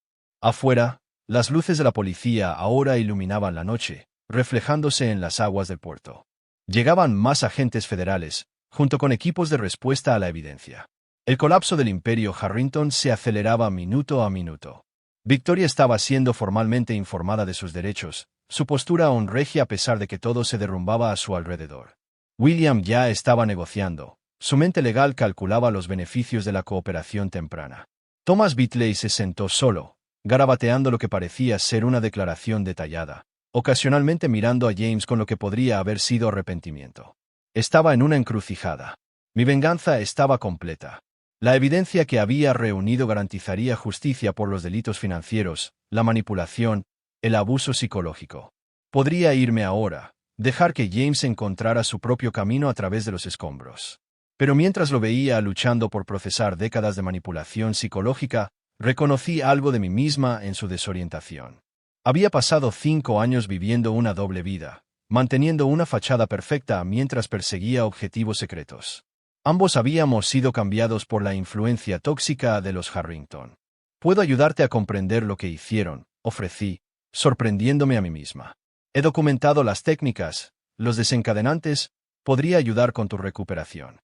Afuera, las luces de la policía ahora iluminaban la noche, reflejándose en las aguas del puerto. Llegaban más agentes federales, junto con equipos de respuesta a la evidencia. El colapso del imperio Harrington se aceleraba minuto a minuto. Victoria estaba siendo formalmente informada de sus derechos, su postura aún regia a pesar de que todo se derrumbaba a su alrededor. William ya estaba negociando. Su mente legal calculaba los beneficios de la cooperación temprana. Thomas Bitley se sentó solo, garabateando lo que parecía ser una declaración detallada, ocasionalmente mirando a James con lo que podría haber sido arrepentimiento. Estaba en una encrucijada. Mi venganza estaba completa. La evidencia que había reunido garantizaría justicia por los delitos financieros, la manipulación, el abuso psicológico. Podría irme ahora, dejar que James encontrara su propio camino a través de los escombros. Pero mientras lo veía luchando por procesar décadas de manipulación psicológica, reconocí algo de mí misma en su desorientación. Había pasado 5 años viviendo una doble vida, manteniendo una fachada perfecta mientras perseguía objetivos secretos. Ambos habíamos sido cambiados por la influencia tóxica de los Harrington. Puedo ayudarte a comprender lo que hicieron, ofrecí, sorprendiéndome a mí misma. He documentado las técnicas, los desencadenantes, podría ayudar con tu recuperación.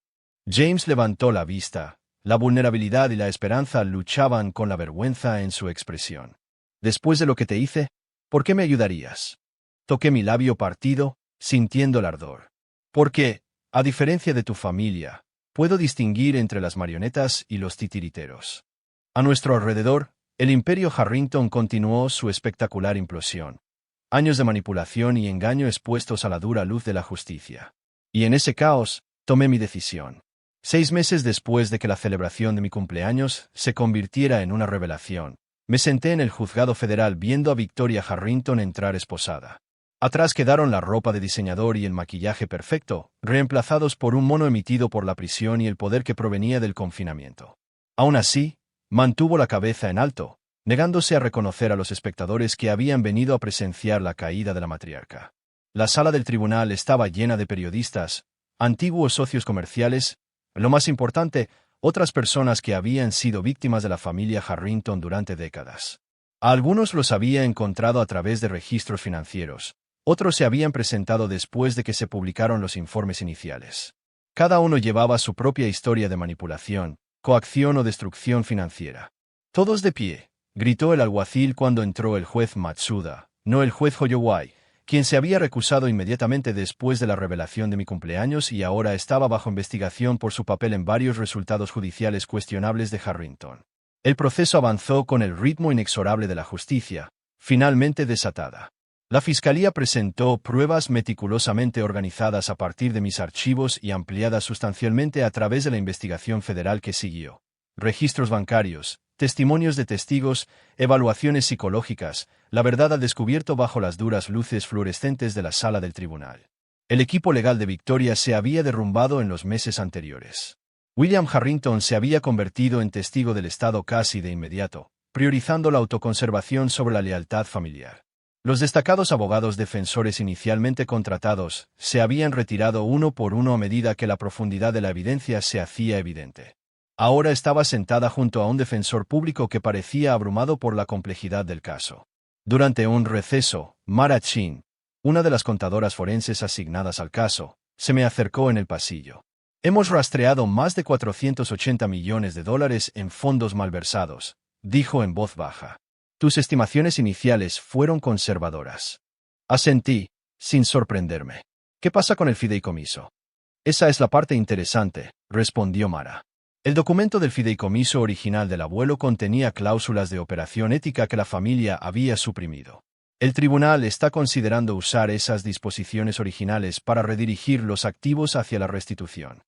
James levantó la vista, la vulnerabilidad y la esperanza luchaban con la vergüenza en su expresión. Después de lo que te hice, ¿por qué me ayudarías? Toqué mi labio partido, sintiendo el ardor. Porque, a diferencia de tu familia, puedo distinguir entre las marionetas y los titiriteros. A nuestro alrededor, el imperio Harrington continuó su espectacular implosión. Años de manipulación y engaño expuestos a la dura luz de la justicia. Y en ese caos, tomé mi decisión. 6 meses después de que la celebración de mi cumpleaños se convirtiera en una revelación, me senté en el juzgado federal viendo a Victoria Harrington entrar esposada. Atrás quedaron la ropa de diseñador y el maquillaje perfecto, reemplazados por un mono emitido por la prisión y el poder que provenía del confinamiento. Aún así, mantuvo la cabeza en alto, negándose a reconocer a los espectadores que habían venido a presenciar la caída de la matriarca. La sala del tribunal estaba llena de periodistas, antiguos socios comerciales, lo más importante, otras personas que habían sido víctimas de la familia Harrington durante décadas. A algunos los había encontrado a través de registros financieros. Otros se habían presentado después de que se publicaron los informes iniciales. Cada uno llevaba su propia historia de manipulación, coacción o destrucción financiera. «Todos de pie», gritó el alguacil cuando entró el juez Matsuda, no el juez Hoyowai, quien se había recusado inmediatamente después de la revelación de mi cumpleaños y ahora estaba bajo investigación por su papel en varios resultados judiciales cuestionables de Harrington. El proceso avanzó con el ritmo inexorable de la justicia, finalmente desatada. La Fiscalía presentó pruebas meticulosamente organizadas a partir de mis archivos y ampliadas sustancialmente a través de la investigación federal que siguió. Registros bancarios, testimonios de testigos, evaluaciones psicológicas, la verdad al descubierto bajo las duras luces fluorescentes de la sala del tribunal. El equipo legal de Victoria se había derrumbado en los meses anteriores. William Harrington se había convertido en testigo del Estado casi de inmediato, priorizando la autoconservación sobre la lealtad familiar. Los destacados abogados defensores inicialmente contratados se habían retirado uno por uno a medida que la profundidad de la evidencia se hacía evidente. Ahora estaba sentada junto a un defensor público que parecía abrumado por la complejidad del caso. Durante un receso, Mara Chin, una de las contadoras forenses asignadas al caso, se me acercó en el pasillo. «Hemos rastreado más de $480 millones en fondos malversados», dijo en voz baja. «Tus estimaciones iniciales fueron conservadoras». Asentí, sin sorprenderme. «¿Qué pasa con el fideicomiso?» «Esa es la parte interesante», respondió Mara. El documento del fideicomiso original del abuelo contenía cláusulas de operación ética que la familia había suprimido. El tribunal está considerando usar esas disposiciones originales para redirigir los activos hacia la restitución.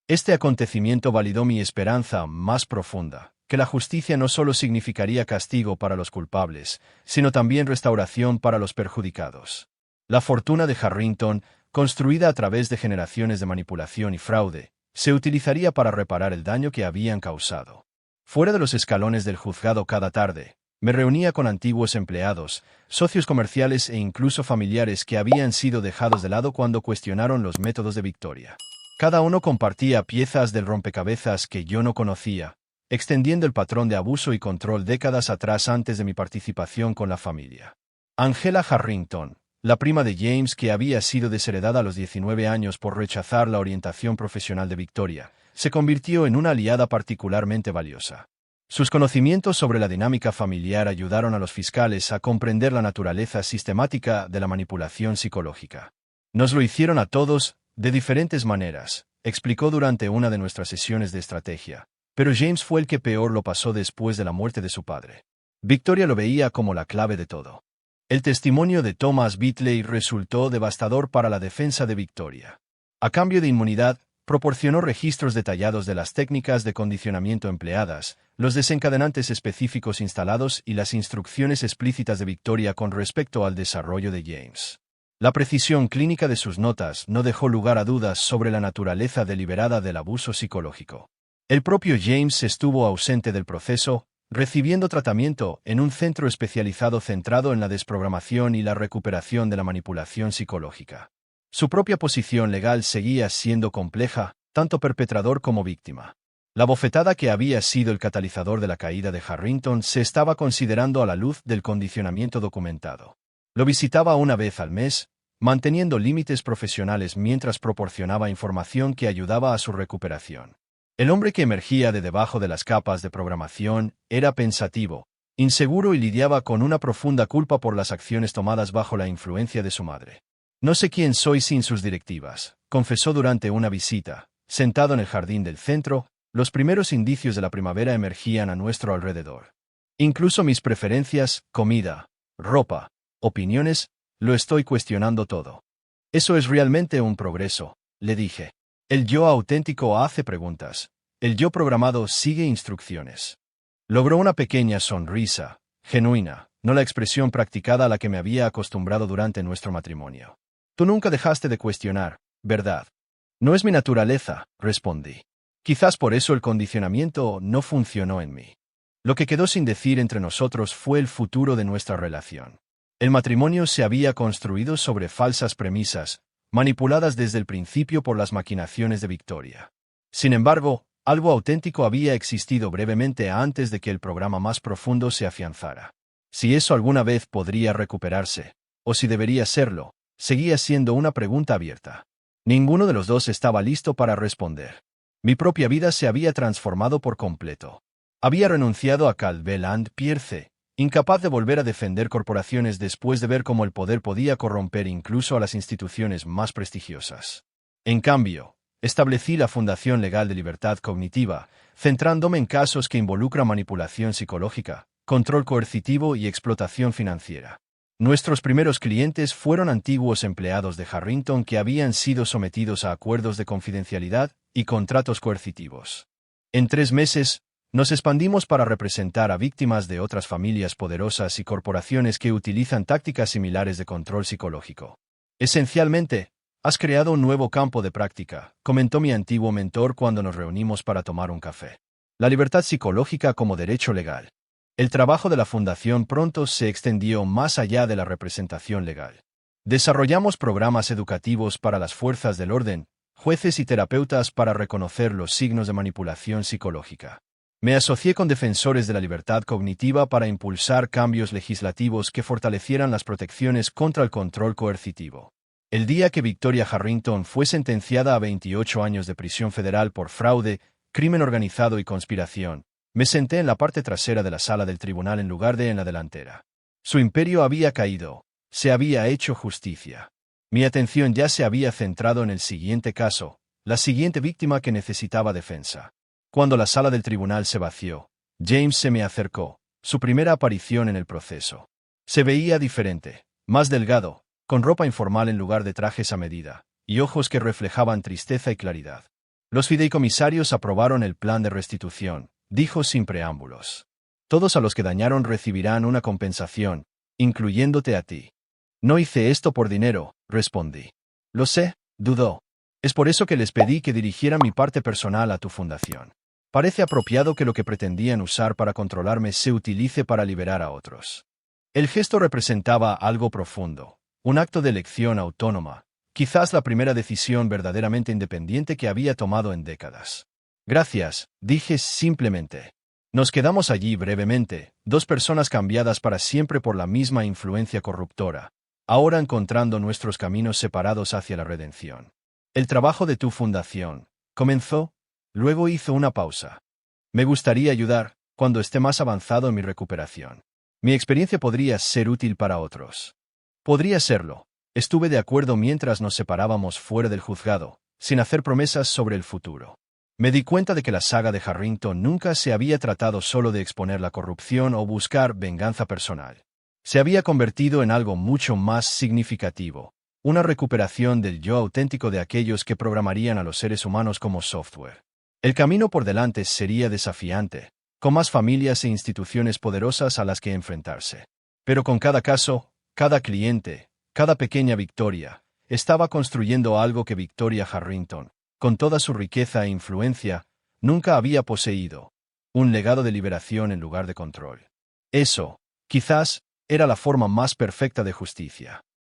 Este acontecimiento validó mi esperanza más profunda, que la justicia no solo significaría castigo para los culpables, sino también restauración para los perjudicados. La fortuna de Harrington, construida a través de generaciones de manipulación y fraude, se utilizaría para reparar el daño que habían causado. Fuera de los escalones del juzgado cada tarde, me reunía con antiguos empleados, socios comerciales e incluso familiares que habían sido dejados de lado cuando cuestionaron los métodos de Victoria. Cada uno compartía piezas del rompecabezas que yo no conocía, extendiendo el patrón de abuso y control décadas atrás antes de mi participación con la familia. Angela Harrington, la prima de James que había sido desheredada a los 19 años por rechazar la orientación profesional de Victoria, se convirtió en una aliada particularmente valiosa. Sus conocimientos sobre la dinámica familiar ayudaron a los fiscales a comprender la naturaleza sistemática de la manipulación psicológica. Nos lo hicieron a todos, de diferentes maneras, explicó durante una de nuestras sesiones de estrategia, pero James fue el que peor lo pasó después de la muerte de su padre. Victoria lo veía como la clave de todo. El testimonio de Thomas Bitley resultó devastador para la defensa de Victoria. A cambio de inmunidad, proporcionó registros detallados de las técnicas de condicionamiento empleadas, los desencadenantes específicos instalados y las instrucciones explícitas de Victoria con respecto al desarrollo de James. La precisión clínica de sus notas no dejó lugar a dudas sobre la naturaleza deliberada del abuso psicológico. El propio James estuvo ausente del proceso, recibiendo tratamiento en un centro especializado centrado en la desprogramación y la recuperación de la manipulación psicológica. Su propia posición legal seguía siendo compleja, tanto perpetrador como víctima. La bofetada que había sido el catalizador de la caída de Harrington se estaba considerando a la luz del condicionamiento documentado. Lo visitaba una vez al mes, manteniendo límites profesionales mientras proporcionaba información que ayudaba a su recuperación. El hombre que emergía de debajo de las capas de programación era pensativo, inseguro y lidiaba con una profunda culpa por las acciones tomadas bajo la influencia de su madre. No sé quién soy sin sus directivas, confesó durante una visita. Sentado en el jardín del centro, los primeros indicios de la primavera emergían a nuestro alrededor. Incluso mis preferencias, comida, ropa, opiniones, lo estoy cuestionando todo. Eso es realmente un progreso, le dije. El yo auténtico hace preguntas. El yo programado sigue instrucciones. Logró una pequeña sonrisa, genuina, no la expresión practicada a la que me había acostumbrado durante nuestro matrimonio. Tú nunca dejaste de cuestionar, ¿verdad? No es mi naturaleza, respondí. Quizás por eso el condicionamiento no funcionó en mí. Lo que quedó sin decir entre nosotros fue el futuro de nuestra relación. El matrimonio se había construido sobre falsas premisas, manipuladas desde el principio por las maquinaciones de Victoria. Sin embargo, algo auténtico había existido brevemente antes de que el programa más profundo se afianzara. Si eso alguna vez podría recuperarse, o si debería serlo, seguía siendo una pregunta abierta. Ninguno de los dos estaba listo para responder. Mi propia vida se había transformado por completo. Había renunciado a Caldwell & Pierce, incapaz de volver a defender corporaciones después de ver cómo el poder podía corromper incluso a las instituciones más prestigiosas. En cambio, establecí la Fundación Legal de Libertad Cognitiva, centrándome en casos que involucran manipulación psicológica, control coercitivo y explotación financiera. Nuestros primeros clientes fueron antiguos empleados de Harrington que habían sido sometidos a acuerdos de confidencialidad y contratos coercitivos. En 3 meses, nos expandimos para representar a víctimas de otras familias poderosas y corporaciones que utilizan tácticas similares de control psicológico. Esencialmente, has creado un nuevo campo de práctica, comentó mi antiguo mentor cuando nos reunimos para tomar un café. La libertad psicológica como derecho legal. El trabajo de la Fundación pronto se extendió más allá de la representación legal. Desarrollamos programas educativos para las fuerzas del orden, jueces y terapeutas para reconocer los signos de manipulación psicológica. Me asocié con defensores de la libertad cognitiva para impulsar cambios legislativos que fortalecieran las protecciones contra el control coercitivo. El día que Victoria Harrington fue sentenciada a 28 años de prisión federal por fraude, crimen organizado y conspiración, me senté en la parte trasera de la sala del tribunal en lugar de en la delantera. Su imperio había caído, se había hecho justicia. Mi atención ya se había centrado en el siguiente caso, la siguiente víctima que necesitaba defensa. Cuando la sala del tribunal se vació, James se me acercó, su primera aparición en el proceso. Se veía diferente, más delgado, con ropa informal en lugar de trajes a medida, y ojos que reflejaban tristeza y claridad. Los fideicomisarios aprobaron el plan de restitución, dijo sin preámbulos. Todos a los que dañaron recibirán una compensación, incluyéndote a ti. No hice esto por dinero, respondí. Lo sé, dudó. Es por eso que les pedí que dirigieran mi parte personal a tu fundación. Parece apropiado que lo que pretendían usar para controlarme se utilice para liberar a otros. El gesto representaba algo profundo, un acto de elección autónoma, quizás la primera decisión verdaderamente independiente que había tomado en décadas. Gracias, dije simplemente. Nos quedamos allí brevemente, dos personas cambiadas para siempre por la misma influencia corruptora, ahora encontrando nuestros caminos separados hacia la redención. El trabajo de tu fundación comenzó, luego hizo una pausa. Me gustaría ayudar cuando esté más avanzado en mi recuperación. Mi experiencia podría ser útil para otros. Podría serlo. Estuve de acuerdo mientras nos separábamos fuera del juzgado, sin hacer promesas sobre el futuro. Me di cuenta de que la saga de Harrington nunca se había tratado solo de exponer la corrupción o buscar venganza personal. Se había convertido en algo mucho más significativo, una recuperación del yo auténtico de aquellos que programarían a los seres humanos como software. El camino por delante sería desafiante, con más familias e instituciones poderosas a las que enfrentarse. Pero con cada caso, cada cliente, cada pequeña victoria, estaba construyendo algo que Victoria Harrington, con toda su riqueza e influencia, nunca había poseído: un legado de liberación en lugar de control. Eso, quizás, era la forma más perfecta de justicia.